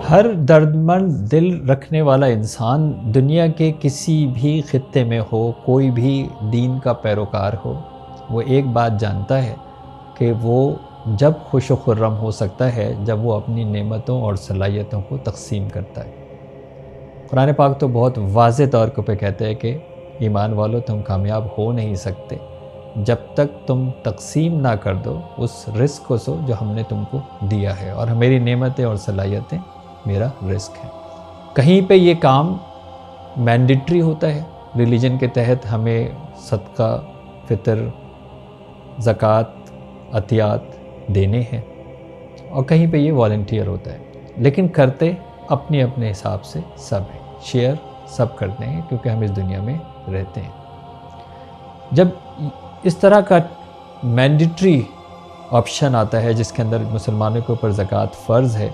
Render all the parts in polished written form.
ہر دردمند دل رکھنے والا انسان دنیا کے کسی بھی خطے میں ہو، کوئی بھی دین کا پیروکار ہو، وہ ایک بات جانتا ہے کہ وہ جب خوش و خرم ہو سکتا ہے جب وہ اپنی نعمتوں اور صلاحیتوں کو تقسیم کرتا ہے۔ قرآن پاک تو بہت واضح طور پہ کہتے ہیں کہ ایمان والو تم کامیاب ہو نہیں سکتے جب تک تم تقسیم نہ کر دو اس رزق کو جو ہم نے تم کو دیا ہے، اور میری نعمتیں اور صلاحیتیں میرا رزق ہے۔ کہیں پہ یہ کام مینڈیٹری ہوتا ہے، ریلیجن کے تحت ہمیں صدقہ، فطر، زکوٰۃ، عطیات دینے ہیں، اور کہیں پہ یہ والنٹیئر ہوتا ہے، لیکن کرتے اپنے اپنے حساب سے سب ہیں، شیئر سب کرتے ہیں کیونکہ ہم اس دنیا میں رہتے ہیں۔ جب اس طرح کا مینڈیٹری آپشن آتا ہے جس کے اندر مسلمانوں کے اوپر زکوٰۃ فرض ہے،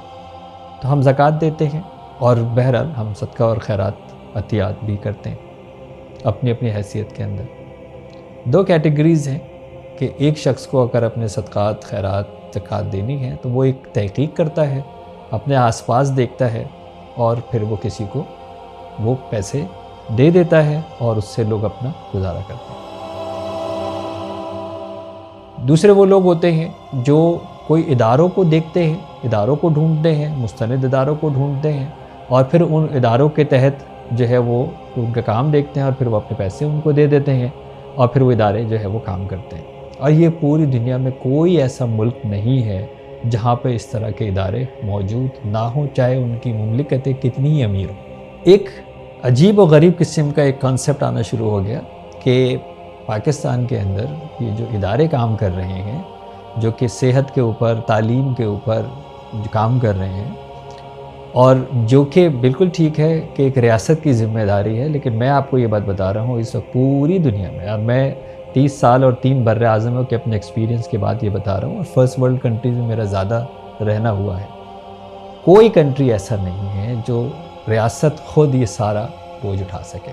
تو ہم زکوٰۃ دیتے ہیں، اور بہرحال ہم صدقہ اور خیرات، عطیات بھی کرتے ہیں اپنی اپنی حیثیت کے اندر۔ دو کیٹیگریز ہیں کہ ایک شخص کو اگر اپنے صدقات، خیرات، زکوٰۃ دینی ہے تو وہ ایک تحقیق کرتا ہے، اپنے آس پاس دیکھتا ہے، اور پھر وہ کسی کو وہ پیسے دے دیتا ہے اور اس سے لوگ اپنا گزارا کرتے ہیں۔ دوسرے وہ لوگ ہوتے ہیں جو کوئی اداروں کو دیکھتے ہیں، اداروں کو ڈھونڈتے ہیں، مستند اداروں کو ڈھونڈتے ہیں، اور پھر ان اداروں کے تحت جو ہے وہ ان کا کام دیکھتے ہیں، اور پھر وہ اپنے پیسے ان کو دے دیتے ہیں، اور پھر وہ ادارے جو ہے وہ کام کرتے ہیں۔ اور یہ پوری دنیا میں کوئی ایسا ملک نہیں ہے جہاں پہ اس طرح کے ادارے موجود نہ ہوں، چاہے ان کی مملکتیں کتنی ہی امیر ہوں۔ ایک عجیب و غریب قسم کا ایک کانسیپٹ آنا شروع ہو گیا کہ پاکستان کے اندر یہ جو ادارے کام کر رہے ہیں، جو کہ صحت کے اوپر، تعلیم کے اوپر کام کر رہے ہیں، اور جو کہ بالکل ٹھیک ہے کہ ایک ریاست کی ذمہ داری ہے، لیکن میں آپ کو یہ بات بتا رہا ہوں اس وقت پوری دنیا میں، اور میں 30 سال اور 3 بر اعظموں کے اپنے ایکسپیرینس کے بعد یہ بتا رہا ہوں، اور فرسٹ ورلڈ کنٹریز میں میرا زیادہ رہنا ہوا ہے، کوئی کنٹری ایسا نہیں ہے جو ریاست خود یہ سارا بوجھ اٹھا سکے۔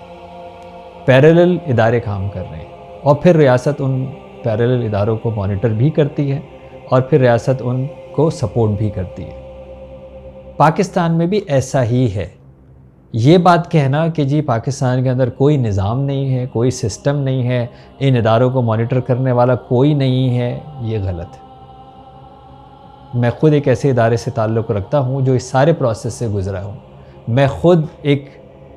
پیرالل ادارے کام کر رہے ہیں، اور پھر ریاست ان پیرالل اداروں کو مانیٹر بھی کرتی ہے، اور پھر ریاست ان کو سپورٹ بھی کرتی ہے۔ پاکستان میں بھی ایسا ہی ہے۔ یہ بات کہنا کہ جی پاکستان کے اندر کوئی نظام نہیں ہے، کوئی سسٹم نہیں ہے، ان اداروں کو مانیٹر کرنے والا کوئی نہیں ہے، یہ غلط ہے۔ میں خود ایک ایسے ادارے سے تعلق رکھتا ہوں جو اس سارے پروسیس سے گزرا ہوں۔ میں خود ایک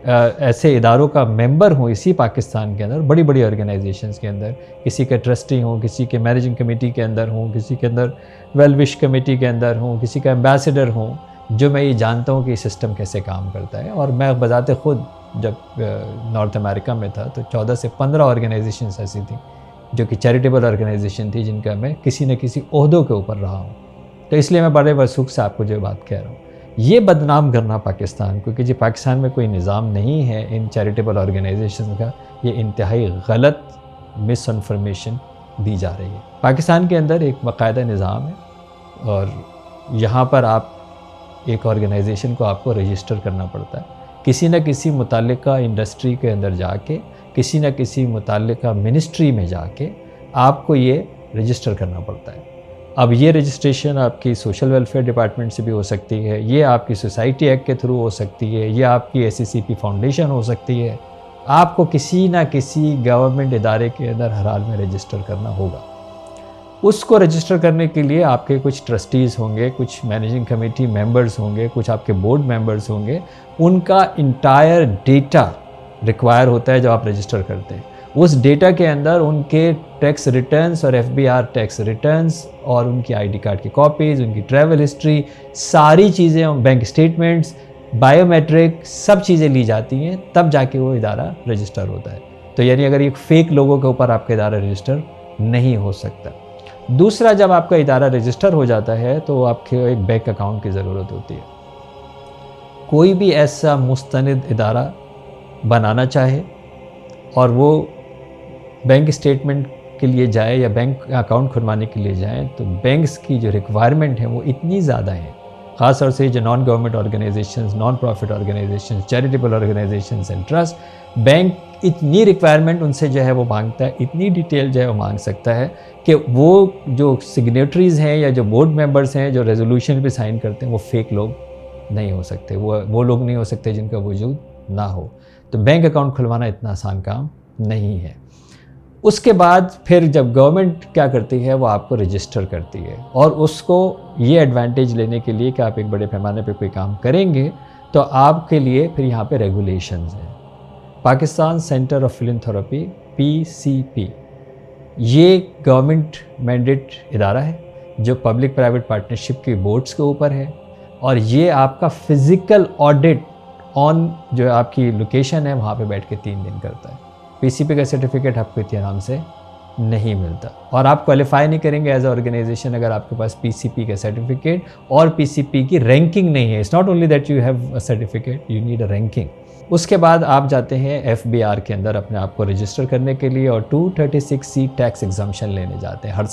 ایسے اداروں کا ممبر ہوں اسی پاکستان کے اندر، بڑی بڑی آرگنائزیشنز کے اندر، کسی کے ٹرسٹی ہوں، کسی کے مینیجنگ کمیٹی کے اندر ہوں، کسی کے اندر ویل وش کمیٹی کے اندر ہوں، کسی کا ایمبیسڈر ہوں، جو میں یہ جانتا ہوں کہ یہ سسٹم کیسے کام کرتا ہے۔ اور میں بذات خود جب نارتھ امریکہ میں تھا تو 14 سے 15 آرگنائزیشنز ایسی تھیں جو کہ چیریٹیبل آرگنائزیشن تھی، جن کا میں کسی نہ کسی عہدوں کے اوپر رہا ہوں، تو اس لیے میں بڑے وثوق سے آپ کو جو بات کہہ رہا ہوں۔ یہ بدنام کرنا پاکستان کو کہ جی پاکستان میں کوئی نظام نہیں ہے ان چیریٹیبل آرگنائزیشن کا، یہ انتہائی غلط مس انفارمیشن دی جا رہی ہے۔ پاکستان کے اندر ایک باقاعدہ نظام ہے، اور یہاں پر آپ ایک آرگنائزیشن کو آپ کو رجسٹر کرنا پڑتا ہے، کسی نہ کسی متعلقہ انڈسٹری کے اندر جا کے، کسی نہ کسی متعلقہ منسٹری میں جا کے آپ کو یہ رجسٹر کرنا پڑتا ہے۔ اب یہ رجسٹریشن آپ کی سوشل ویلفیئر ڈپارٹمنٹ سے بھی ہو سکتی ہے، یہ آپ کی سوسائٹی ایکٹ کے تھرو ہو سکتی ہے، یہ آپ کی SCCP فاؤنڈیشن ہو سکتی ہے، آپ کو کسی نہ کسی گورنمنٹ ادارے کے اندر ہر حال میں رجسٹر کرنا ہوگا۔ اس کو رجسٹر کرنے کے لیے آپ کے کچھ ٹرسٹیز ہوں گے، کچھ مینیجنگ کمیٹی ممبرز ہوں گے، کچھ آپ کے بورڈ ممبرز ہوں گے، ان کا انٹائر ڈیٹا ریکوائر ہوتا ہے جو آپ رجسٹر کرتے ہیں۔ اس ڈیٹا کے اندر ان کے ٹیکس ریٹرنز اور FBR ٹیکس ریٹرنز، اور ان کی ID کارڈ کی کاپیز، ان کی ٹریول ہسٹری، ساری چیزیں، بینک اسٹیٹمنٹس، بائیو میٹرک، سب چیزیں لی جاتی ہیں، تب جا کے وہ ادارہ رجسٹر ہوتا ہے۔ تو یعنی اگر ایک فیک لوگوں کے اوپر آپ کا ادارہ رجسٹر نہیں ہو سکتا۔ دوسرا، جب آپ کا ادارہ رجسٹر ہو جاتا ہے تو آپ کے ایک بینک اکاؤنٹ کی ضرورت ہوتی ہے۔ کوئی بھی ایسا مستند ادارہ بنانا چاہے اور وہ بینک اسٹیٹمنٹ کے لیے جائے یا بینک اکاؤنٹ کھلوانے کے لیے جائیں، تو بینکس کی جو ریکوائرمنٹ ہے وہ اتنی زیادہ ہیں، خاص طور سے جو non government organizations, non profit organizations, charitable organizations and trust, bank اتنی ریکوائرمنٹ ان سے جو ہے وہ مانگتا ہے، اتنی ڈیٹیل جو ہے وہ مانگ سکتا ہے کہ وہ جو سگنیٹریز ہیں یا جو بورڈ ممبرز ہیں جو ریزولوشن پہ سائن کرتے ہیں وہ فیک لوگ نہیں ہو سکتے، وہ لوگ نہیں ہو سکتے جن کا وجود نہ ہو. تو بینک اکاؤنٹ کھلوانا اتنا آسان کام نہیں ہے. اس کے بعد پھر جب گورنمنٹ کیا کرتی ہے، وہ آپ کو رجسٹر کرتی ہے، اور اس کو یہ ایڈوانٹیج لینے کے لیے کہ آپ ایک بڑے پیمانے پہ کوئی کام کریں گے تو آپ کے لیے پھر یہاں پہ ریگولیشنز ہیں. پاکستان سینٹر آف فلینتھراپی PCP یہ گورنمنٹ مینڈیٹ ادارہ ہے جو پبلک پرائیویٹ پارٹنرشپ کی بورڈز کے اوپر ہے، اور یہ آپ کا فزیکل آڈٹ آن جو آپ کی لوکیشن ہے وہاں پہ بیٹھ کے 3 دن کرتا ہے. PCP کا سرٹیفکیٹ آپ کو اتنے آرام سے نہیں ملتا، اور آپ کوالیفائی نہیں کریں گے ایز اے آرگنائزیشن اگر آپ کے پاس PCP کا سرٹیفکیٹ اور PCP کی رینکنگ نہیں ہے. It's not only that you have a certificate, you need a ranking. اس کے بعد آپ جاتے ہیں FBR کے اندر اپنے آپ کو رجسٹر کرنے کے لیے، اور 236C ٹیکس ایگزمپشن لینے جاتے ہیں ہر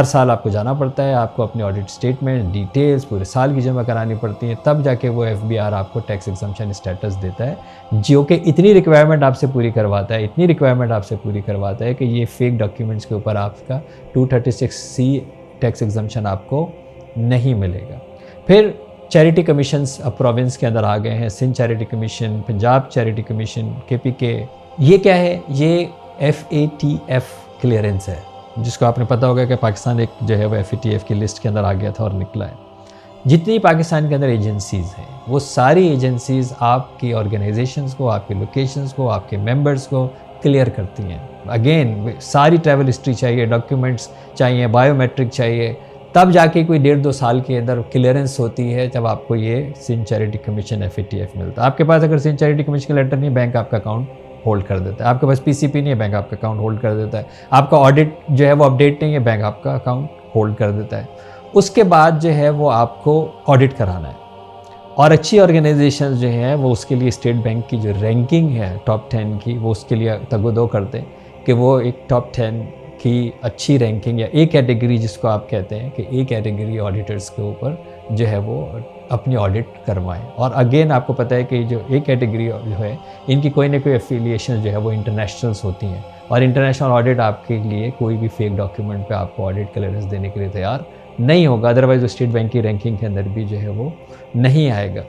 سال آپ کو جانا پڑتا ہے. آپ کو اپنے آڈٹ اسٹیٹمنٹ ڈیٹیلز پورے سال کی جمع کرانی پڑتی ہیں، تب جا کے وہ FBR آپ کو ٹیکس ایگزمپشن اسٹیٹس دیتا ہے، جو کہ اتنی ریکوائرمنٹ آپ سے پوری کرواتا ہے کہ یہ فیک ڈاکیومنٹس کے اوپر آپ کا 236C ٹیکس ایگزمپشن آپ کو نہیں ملے گا. پھر چیریٹی کمیشنز اب پروونس کے اندر آ گئے ہیں، Sindh charity commission, Punjab charity commission, KPK. یہ کیا ہے؟ یہ FATF کلیئرنس ہے، جس کو آپ نے پتہ ہوگا کہ پاکستان ایک جو ہے وہ FATF کی لسٹ کے اندر آ گیا تھا اور نکلا ہے. جتنی پاکستان کے اندر ایجنسیز ہیں وہ ساری ایجنسیز آپ کی آرگنائزیشنز کو، آپ کی لوکیشنز کو، آپ کے ممبرز کو کلیئر کرتی ہیں. اگین ساری ٹریول ہسٹری چاہیے، ڈاکیومنٹس چاہیے، بایو میٹرک چاہیے، تب جا کے کوئی 1.5-2 سال کے اندر کلیئرنس ہوتی ہے جب آپ کو یہ سندھ چیریٹی کمیشن FATF ملتا ہے. آپ کے پاس اگر سندھ چیریٹی کمیشن کا لیٹر نہیں، بینک آپ کا اکاؤنٹ ہولڈ کر دیتا ہے. آپ کے پاس PCP نہیں ہے، بینک آپ کا اکاؤنٹ ہولڈ کر دیتا ہے. آپ کا آڈٹ جو ہے وہ اپڈیٹ نہیں ہے، بینک آپ کا اکاؤنٹ ہولڈ کر دیتا ہے. اس کے بعد جو ہے وہ آپ کو آڈٹ کرانا ہے، اور اچھی آرگنائزیشنز جو ہیں وہ اس کے لیے اسٹیٹ بینک کی جو رینکنگ ہے ٹاپ 10 کی، وہ اس کے لیے تگ و دو کرتے ہیں کہ وہ ایک ٹاپ 10 کی اچھی رینکنگ یا A کیٹیگری جس کو آپ کہتے ہیں کہ A کیٹیگری آڈیٹرز کے اوپر جو ہے وہ اپنی آڈٹ کروائیں. اور اگین آپ کو پتہ ہے کہ جو A کیٹیگری جو ہے ان کی کوئی نہ کوئی افیلیشن جو ہے وہ انٹرنیشنلز ہوتی ہیں، اور انٹرنیشنل آڈٹ آپ کے لیے کوئی بھی فیک ڈاکیومنٹ پہ آپ کو آڈٹ کلیئرنس دینے کے لیے تیار نہیں ہوگا، ادروائز وہ اسٹیٹ بینک کی رینکنگ کے اندر بھی جو ہے وہ نہیں آئے گا.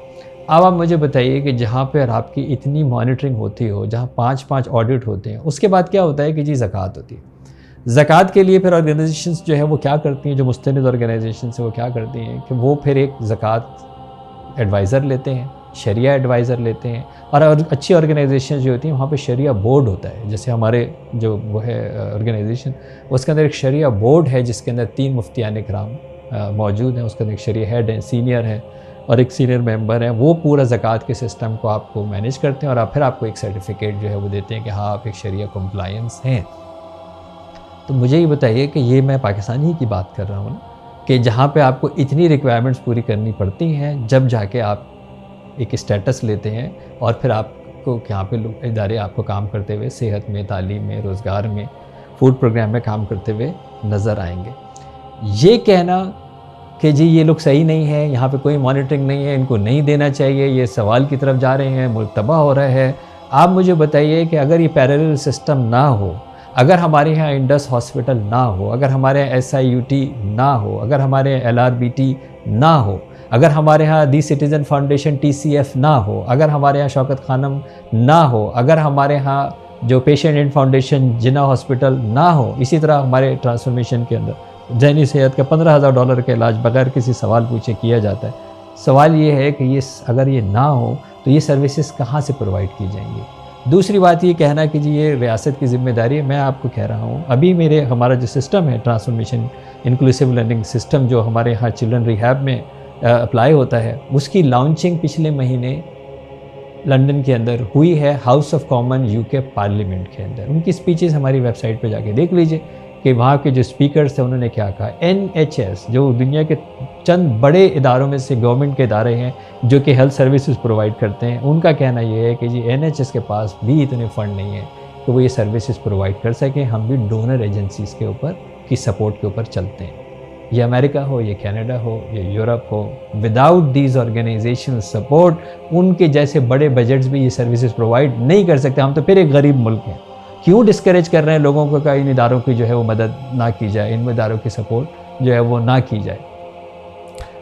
اب آپ مجھے بتائیے کہ جہاں پر آپ کی اتنی مانیٹرنگ ہوتی ہو، جہاں 5 آڈٹ ہوتے ہیں، اس کے بعد کیا ہوتا ہے کہ جی زکوٰۃ ہوتی ہے. زکوٰۃ کے لیے پھر آرگنائزیشنز جو ہے وہ کیا کرتی ہیں، جو مستند آرگنائزیشنز ہیں وہ کیا کرتی ہیں کہ وہ پھر ایک زکوٰۃ ایڈوائزر لیتے ہیں، شریعہ ایڈوائزر لیتے ہیں. اور اچھی آرگنائزیشن جو ہوتی ہیں وہاں پہ شریعہ بورڈ ہوتا ہے. جیسے ہمارے جو وہ ہے آرگنائزیشن، اس کے اندر ایک شریعہ بورڈ ہے جس کے اندر 3 مفتیان کرام موجود ہیں. اس کے اندر ایک شریعہ ہیڈ ہے، سینئر ہے، اور ایک سینئر ممبر ہیں. وہ پورا زکوٰۃ کے سسٹم کو آپ کو مینیج کرتے ہیں، اور پھر آپ کو ایک سرٹیفکیٹ جو ہے وہ دیتے ہیں کہ ہاں آپ ایک شریعہ کمپلائنس ہیں. تو مجھے یہ بتائیے کہ یہ میں پاکستانی کی بات کر رہا ہوں کہ جہاں پہ آپ کو اتنی ریکوائرمنٹس پوری کرنی پڑتی ہیں، جب جا کے آپ ایک اسٹیٹس لیتے ہیں، اور پھر آپ کو یہاں پہ ادارے آپ کو کام کرتے ہوئے صحت میں، تعلیم میں، روزگار میں، فوڈ پروگرام میں کام کرتے ہوئے نظر آئیں گے. یہ کہنا کہ جی یہ لوگ صحیح نہیں ہے، یہاں پہ کوئی مانیٹرنگ نہیں ہے، ان کو نہیں دینا چاہیے، یہ سوال کی طرف جا رہے ہیں، ملک تباہ ہو رہا ہے. آپ مجھے بتائیے کہ اگر یہ پیرالل سسٹم نہ ہو، اگر ہمارے یہاں انڈس ہاسپٹل نہ ہو، اگر ہمارے یہاں SIUT نہ ہو، اگر ہمارے یہاں LRBT نہ ہو، اگر ہمارے ہاں دی سٹیزن فاؤنڈیشن TCF نہ ہو، اگر ہمارے ہاں شوکت خانم نہ ہو، اگر ہمارے ہاں جو patient and foundation Jinnah hospital نہ ہو، اسی طرح ہمارے ٹرانسفارمیشن کے اندر ذہنی صحت کا $15,000 کا علاج بغیر کسی سوال پوچھے کیا جاتا ہے. سوال یہ ہے کہ یہ اگر یہ نہ ہو تو یہ سروسز کہاں سے پرووائڈ کی جائیں گی. دوسری بات یہ کہنا کہ جی یہ ریاست کی ذمہ داری ہے. میں آپ کو کہہ رہا ہوں ابھی ہمارا جو سسٹم ہے ٹرانسفارمیشن انکلوسیو لرننگ سسٹم جو ہمارے ہاں چلڈرن ریہیب میں اپلائی ہوتا ہے، اس کی لانچنگ پچھلے مہینے لندن کے اندر ہوئی ہے، house of common UK parliament کے اندر. ان کی سپیچز ہماری ویب سائٹ پہ جا کے دیکھ لیجئے کہ وہاں کے جو اسپیکرز تھے انہوں نے کیا کہا. NHS جو دنیا کے چند بڑے اداروں میں سے گورنمنٹ کے ادارے ہیں جو کہ ہیلتھ سروسز پرووائڈ کرتے ہیں، ان کا کہنا یہ ہے کہ جی NHS کے پاس بھی اتنے فنڈ نہیں ہیں کہ وہ یہ سروسز پرووائڈ کر سکیں. ہم بھی ڈونر ایجنسیز کے اوپر کی سپورٹ کے اوپر چلتے ہیں. یہ امریکہ ہو، یہ کینیڈا ہو، یہ یورپ ہو، وداؤٹ دیز آرگنائزیشن سپورٹ ان کے جیسے بڑے بجٹس بھی یہ سروسز پرووائڈ نہیں کر سکتے. ہم تو پھر ایک غریب ملک ہیں. کیوں ڈسکریج کر رہے ہیں لوگوں کو کہ ان اداروں کی جو ہے وہ مدد نہ کی جائے، ان اداروں کی سپورٹ جو ہے وہ نہ کی جائے.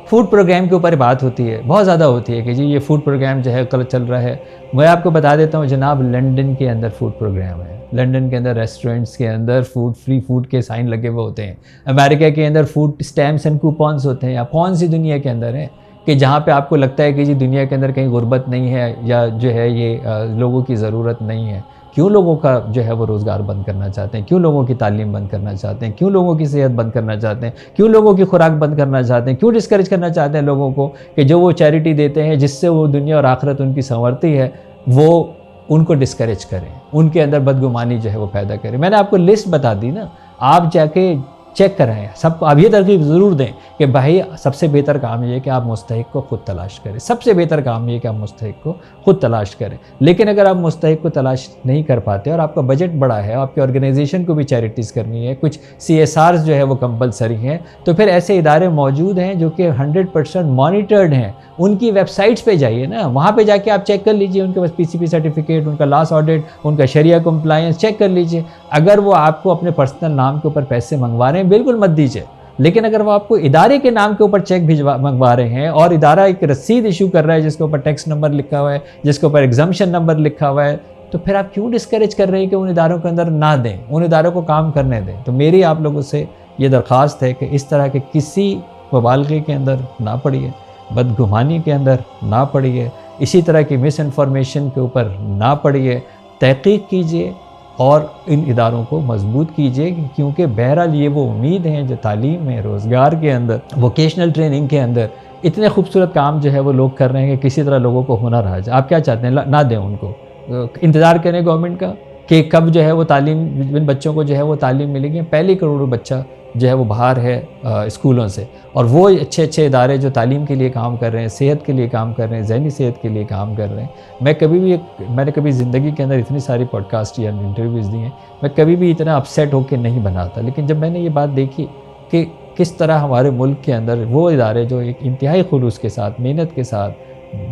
فوڈ پروگرام کے اوپر بات ہوتی ہے، بہت زیادہ ہوتی ہے کہ جی یہ فوڈ پروگرام جو ہے غلط چل رہا ہے. میں آپ کو بتا دیتا ہوں جناب، لنڈن کے اندر فوڈ پروگرام ہے، لنڈن کے اندر ریسٹورنٹس کے اندر فری فوڈ کے سائن لگے ہوئے ہوتے ہیں. امریکہ کے اندر فوڈ اسٹیمپس اینڈ کوپنس ہوتے ہیں. آپ کون سی دنیا کے اندر ہیں کہ جہاں پہ آپ کو لگتا ہے کہ جی دنیا کے اندر کہیں غربت نہیں ہے یا جو ہے یہ لوگوں کی ضرورت نہیں ہے؟ کیوں لوگوں کا جو ہے وہ روزگار بند کرنا چاہتے ہیں؟ کیوں لوگوں کی تعلیم بند کرنا چاہتے ہیں؟ کیوں لوگوں کی صحت بند کرنا چاہتے ہیں؟ کیوں لوگوں کی خوراک بند کرنا چاہتے ہیں؟ کیوں ڈسکریج کرنا چاہتے ہیں لوگوں کو کہ جو وہ چیریٹی دیتے ہیں جس سے وہ دنیا اور آخرت ان کی سنورتی ہے، وہ ان کو ڈسکریج کریں، ان کے اندر بدگمانی جو ہے وہ پیدا کریں؟ میں نے آپ کو لسٹ بتا دی نا، آپ جا کے چیک کریں سب کو. آپ یہ ترغیب ضرور دیں کہ بھائی سب سے بہتر کام یہ ہے کہ آپ مستحق کو خود تلاش کریں. سب سے بہتر کام یہ ہے کہ آپ مستحق کو خود تلاش کریں. لیکن اگر آپ مستحق کو تلاش نہیں کر پاتے اور آپ کا بجٹ بڑا ہے، آپ کی آرگنائزیشن کو بھی چیریٹیز کرنی ہے، کچھ CSRs جو ہے وہ کمپلسری ہیں، تو پھر ایسے ادارے موجود ہیں جو کہ 100% مانیٹرڈ ہیں. ان کی ویب سائٹس پہ جائیے نا، وہاں پہ جا کے آپ چیک کر لیجئے ان کے پاس PCP سرٹیفکیٹ، ان کا لاس آڈٹ، ان کا شریعہ کمپلائنس چیک کر لیجئے. اگر وہ آپ کو اپنے پرسنل نام کے اوپر پیسے منگوا رہے ہیں بالکل مت دیجئے. لیکن اگر وہ آپ کو ادارے کے نام کے اوپر چیک منگوا رہے ہیں اور ادارہ ایک رسید ایشو کر رہا ہے جس کے اوپر ٹیکس نمبر لکھا ہوا ہے، جس کے اوپر ایگزمپشن نمبر لکھا ہوا ہے، تو پھر آپ کیوں ڈسکریج کر رہے ہیں کہ ان اداروں کے اندر نہ دیں، ان اداروں کو کام کرنے دیں؟ تو میری آپ لوگوں سے یہ درخواست ہے کہ اس طرح کے کسی مبالغے کے اندر نہ پڑیے، بدگمانی کے اندر نہ پڑیے، اسی طرح کی مس انفارمیشن کے اوپر نہ پڑیے. تحقیق کیجئے اور ان اداروں کو مضبوط کیجئے، کیونکہ بہرحال یہ وہ امید ہیں جو تعلیم میں، روزگار کے اندر، ووکیشنل ٹریننگ کے اندر اتنے خوبصورت کام جو ہے وہ لوگ کر رہے ہیں کہ کسی طرح لوگوں کو ہنر آ جائے. آپ کیا چاہتے ہیں؟ نہ دیں ان کو. انتظار کریں گورنمنٹ کا کہ کب جو ہے وہ تعلیم، جن بچوں کو جو ہے وہ تعلیم ملے گی. پہلی کروڑوں بچہ جو ہے وہ باہر ہے اسکولوں سے، اور وہ اچھے ادارے جو تعلیم کے لیے کام کر رہے ہیں، صحت کے لیے کام کر رہے ہیں، ذہنی صحت کے لیے کام کر رہے ہیں. میں نے کبھی زندگی کے اندر اتنی ساری پوڈ کاسٹ یا انٹرویوز دی ہیں، میں کبھی بھی اتنا اپسیٹ ہو کے نہیں بناتا. لیکن جب میں نے یہ بات دیکھی کہ کس طرح ہمارے ملک کے اندر وہ ادارے جو ایک انتہائی خلوص کے ساتھ، محنت کے ساتھ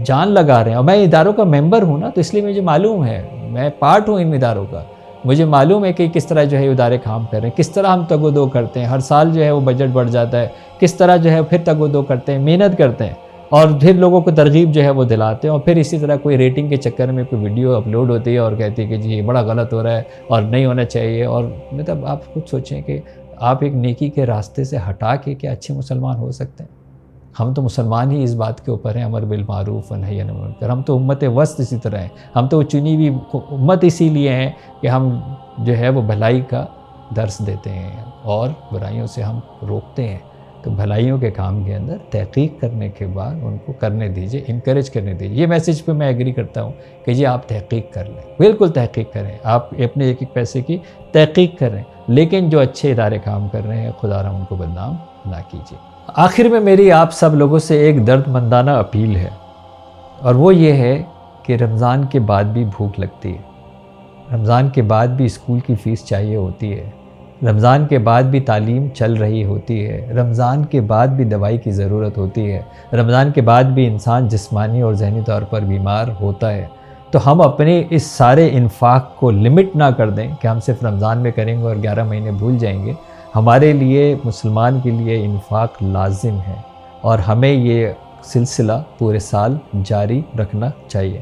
جان لگا رہے ہیں، اور میں اداروں کا ممبر ہوں نا، تو اس لیے مجھے معلوم ہے، میں پارٹ ہوں ان اداروں کا، مجھے معلوم ہے کہ کس طرح جو ہے ادارے کام کر رہے ہیں، کس طرح ہم تگ و دو کرتے ہیں. ہر سال جو ہے وہ بجٹ بڑھ جاتا ہے، کس طرح جو ہے پھر تگ و دو کرتے ہیں، محنت کرتے ہیں، اور پھر لوگوں کو ترغیب جو ہے وہ دلاتے ہیں. اور پھر اسی طرح کوئی ریٹنگ کے چکر میں کوئی ویڈیو اپلوڈ ہوتی ہے اور کہتی ہے کہ جی یہ بڑا غلط ہو رہا ہے اور نہیں ہونا چاہیے. اور مطلب آپ خود سوچیں کہ آپ ایک نیکی کے راستے سے ہٹا کے کیا اچھے مسلمان ہو سکتے ہیں؟ ہم تو مسلمان ہی اس بات کے اوپر ہیں، امر بالمعروف و نہی عن المنکر. ہم تو امت وسط اسی طرح ہیں، ہم تو چنی ہوئی امت اسی لیے ہیں کہ ہم جو ہے وہ بھلائی کا درس دیتے ہیں اور برائیوں سے ہم روکتے ہیں. تو بھلائیوں کے کام کے اندر تحقیق کرنے کے بعد ان کو کرنے دیجئے، انکریج کرنے دیجئے. یہ میسیج پہ میں ایگری کرتا ہوں کہ جی آپ تحقیق کر لیں، بالکل تحقیق کریں، آپ اپنے ایک ایک پیسے کی تحقیق کریں، لیکن جو اچھے ادارے کام کر رہے ہیں خدا را ان کو بدنام نہ کیجیے. آخر میں میری آپ سب لوگوں سے ایک درد مندانہ اپیل ہے، اور وہ یہ ہے کہ رمضان کے بعد بھی بھوک لگتی ہے، رمضان کے بعد بھی اسکول کی فیس چاہیے ہوتی ہے، رمضان کے بعد بھی تعلیم چل رہی ہوتی ہے، رمضان کے بعد بھی دوائی کی ضرورت ہوتی ہے، رمضان کے بعد بھی انسان جسمانی اور ذہنی طور پر بیمار ہوتا ہے. تو ہم اپنے اس سارے انفاق کو لمٹ نہ کر دیں کہ ہم صرف رمضان میں کریں گے اور 11 مہینے بھول جائیں گے. ہمارے لیے، مسلمان کے لیے انفاق لازم ہے، اور ہمیں یہ سلسلہ پورے سال جاری رکھنا چاہیے.